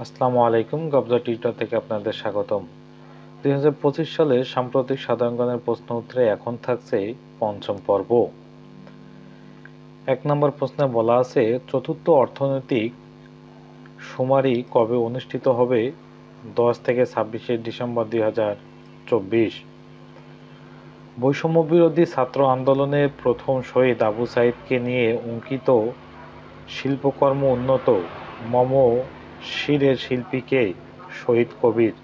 আসসালামু আলাইকুম। কবজা টিউটর থেকে আপনাদের স্বাগতম। 2025 সালের সাম্প্রতিক সাধারণ জ্ঞানের প্রশ্ন উত্তরে এখন থাকছে পঞ্চম পর্ব। 1 নম্বর প্রশ্নে বলা আছে, চতুর্থ অর্থনৈতিক শুমারি কবে অনুষ্ঠিত হবে? 10 থেকে 26 ডিসেম্বর 2024। বৈষম্য বিরোধী ছাত্র আন্দোলনের প্রথম শহীদ আবু সাইদকে নিয়ে অঙ্কিত শিল্পকর্ম উন্নত মম শিরের শিল্পীকে শহীদ কবির।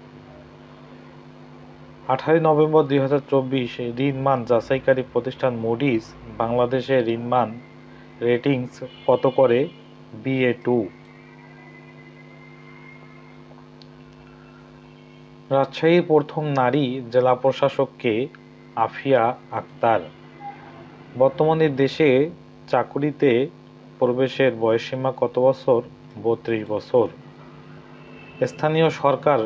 18 নভেম্বর 2024 ঋণমান যাচাইকারী প্রতিষ্ঠান মুডিস বাংলাদেশের ঋণমান রেটিংস কত করে? BA2। রাজশাহীর প্রথম নারী জেলা প্রশাসক কে? আফিয়া আক্তার। বর্তমানে দেশে চাকুরিতে প্রবেশের বয়সসীমা কত বছর? 32 বছর। স্থানীয় সরকার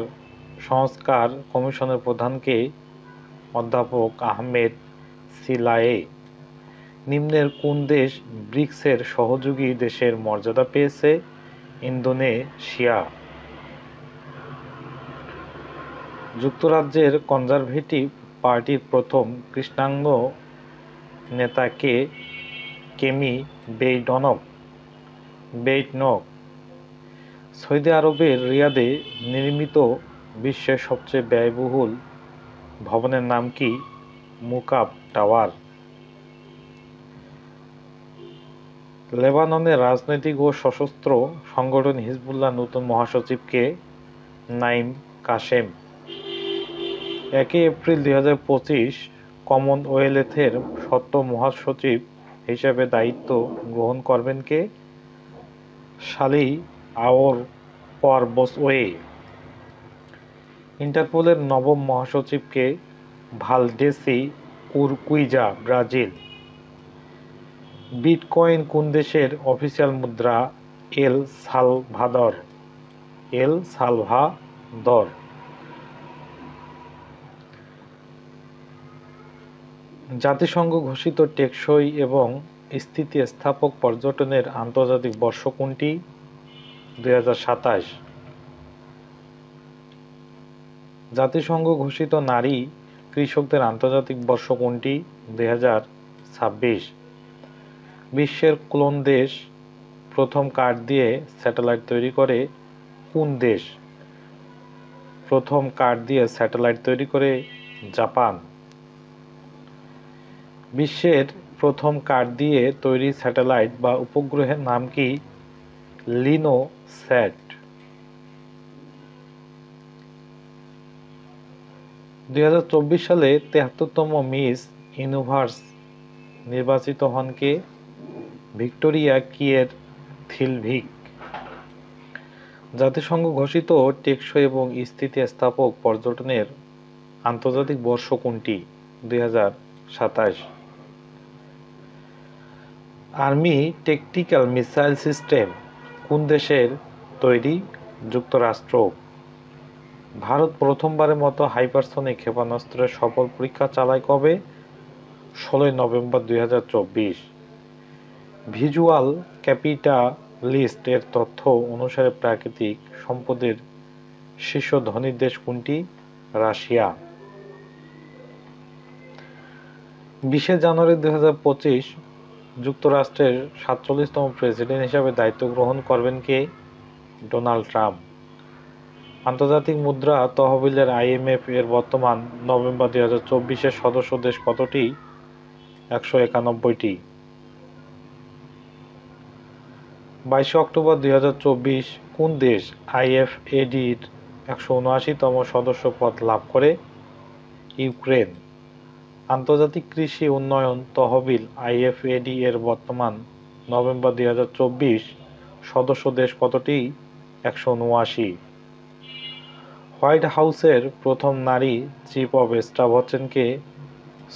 সংস্কার কমিশনের প্রধান কে? অধ্যাপক আহমেদ সিলায়ে। নিম্নের কোন দেশ ব্রিক্সের সহযোগী দেশের মর্যাদা পেয়েছে? ইন্দোনেশিয়া। যুক্তরাজ্যের কনজারভেটিভ পার্টির প্রথম কৃষ্ণাঙ্গ নেতা কে? কেমি বেইটনক। সৌদি আরবের রিয়াদে নির্মিত বিশ্বের সবচেয়ে ব্যয়বহুল ভবনের নাম কি? মুকাব টাওয়ার। লেবাননের রাজনৈতিক ও সশস্ত্র সংগঠন হিজবুল্লাহ নতুন মহাসচিব কে? নাইম কাসেম। 1 এপ্রিল 2025 কমনওয়েলথের ষষ্ঠ মহাসচিব হিসেবে দায়িত্ব গ্রহণ করবেন কে? সালি আওর পরবোসওয়ে। ইন্টারপোলের নবম মহাসচিব কে? ভালডেসি উরকুইজা, ব্রাজিল। বিটকয়েন কোন দেশের অফিসিয়াল মুদ্রা? El Salvador. জাতিসংঘ ঘোষিত টেকসই এবং স্থিতিস্থাপক পর্যটনের আন্তর্জাতিক বর্ষ কোনটি? 2027। জাতিসংঘ ঘোষিত নারী কৃষকদের আন্তর্জাতিক বর্ষ কোনটি? 2026। বিশ্বের কোন দেশ প্রথম কাঠ দিয়ে স্যাটেলাইট তৈরি করে? কোন দেশ প্রথম কাঠ দিয়ে স্যাটেলাইট তৈরি করে? জাপান। বিশ্বের প্রথম কাঠ দিয়ে তৈরি স্যাটেলাইট বা উপগ্রহের নাম কি? লিনোস্যাট। 2024 সালে 73তম মিস ইউনিভার্স নির্বাচিত হন কে? ভিক্টোরিয়া কিয়ের-থিলভিক। জাতিসংঘ ঘোষিত টেকসই এবং স্থিতিস্থাপক পর্যটনের আন্তর্জাতিক বর্ষ কোনটি? 2027। আর্মি ট্যাকটিক্যাল মিসাইল সিস্টেম কোন দেশের তৈরি? যুক্তরাষ্ট্র। ভারত প্রথমবারের মতো হাইপারসনিক ক্ষেপণাস্ত্রের সফল পরীক্ষা চালায় কবে? 16 নভেম্বর 2024। ভিজুয়াল ক্যাপিটালিস্ট এর তথ্য অনুসারে প্রাকৃতিক সম্পদের শীর্ষ ধনী দেশ কোনটি? রাশিয়া। 20 জানুয়ারি 2025 যুক্তরাষ্ট্রের 47তম প্রেসিডেন্ট হিসেবে দায়িত্ব গ্রহণ করবেন কে? Donald Trump. আন্তর্জাতিক মুদ্রা তহবিলের IMF এর বর্তমান নভেম্বর 2024 সদস্য দেশ কতটি? 191টি। 22 অক্টোবর 2024 কোন দেশ IFAD-র 179তম সদস্য পদ লাভ করে? ইউক্রেন। আন্তর্জাতিক কৃষি উন্নয়ন তহবিল IFAD এর বর্তমান নভেম্বর 2024 সদস্য দেশ কতটি? 179। হোয়াইট হাউসের প্রথম নারী চিফ অব স্টাফ হচ্ছেন কে?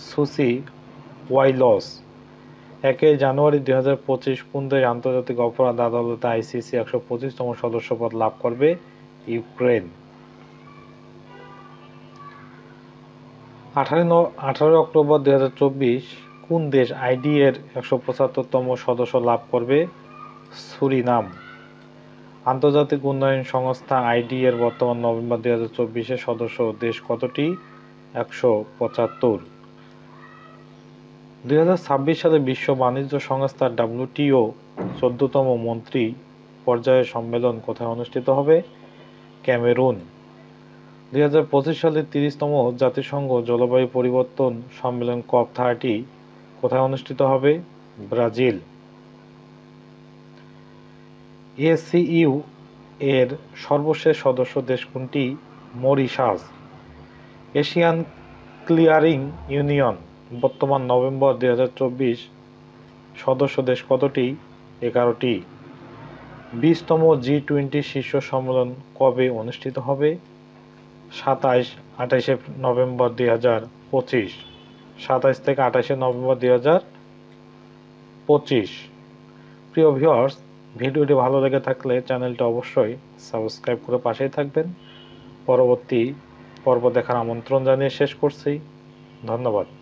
সুসি ওয়াইলস। 1 জানুয়ারি 2025 কোন দেশ আন্তর্জাতিক অপরাধ আদালত ICC 125তম সদস্য পদ লাভ করবে? ইউক্রেন। 18 অক্টোবর 2024 কোন দেশ ID এর 175তম সদস্য লাভ করবে? সুরিনাম। আন্তর্জাতিক উন্নয়ন সংস্থা আইডি এর বর্তমান নভেম্বর 2024 সদস্য দেশ কতটি? 175। 2026 সালে বিশ্ব বাণিজ্য সংস্থা WTO 14তম মন্ত্রী পর্যায়ের সম্মেলন কোথায় অনুষ্ঠিত হবে? ক্যামেরুন। 2025 সালে 30তম জাতিসংঘ জলবায়ু পরিবর্তন সম্মেলন COP30 কোথায় অনুষ্ঠিত হবে? ব্রাজিল। ACEU এর সর্বশেষ সদস্য দেশ কোনটি? মরিশাস। এশিয়ান ক্লিয়ারিং ইউনিয়ন বর্তমান নভেম্বর 2024 সদস্য দেশ কতটি? 11টি। 20তম G20 শীর্ষ সম্মেলন কবে অনুষ্ঠিত হবে? 27-28 নভেম্বর 2025। 27 থেকে 28 নভেম্বর 2025। প্রিয় ভিউয়ার্স, ভিডিওটি ভালো লেগে থাকলে চ্যানেলটি অবশ্যই সাবস্ক্রাইব করে পাশেই থাকবেন। পরবর্তী পর্ব দেখার আমন্ত্রণ জানিয়ে শেষ করছি। ধন্যবাদ।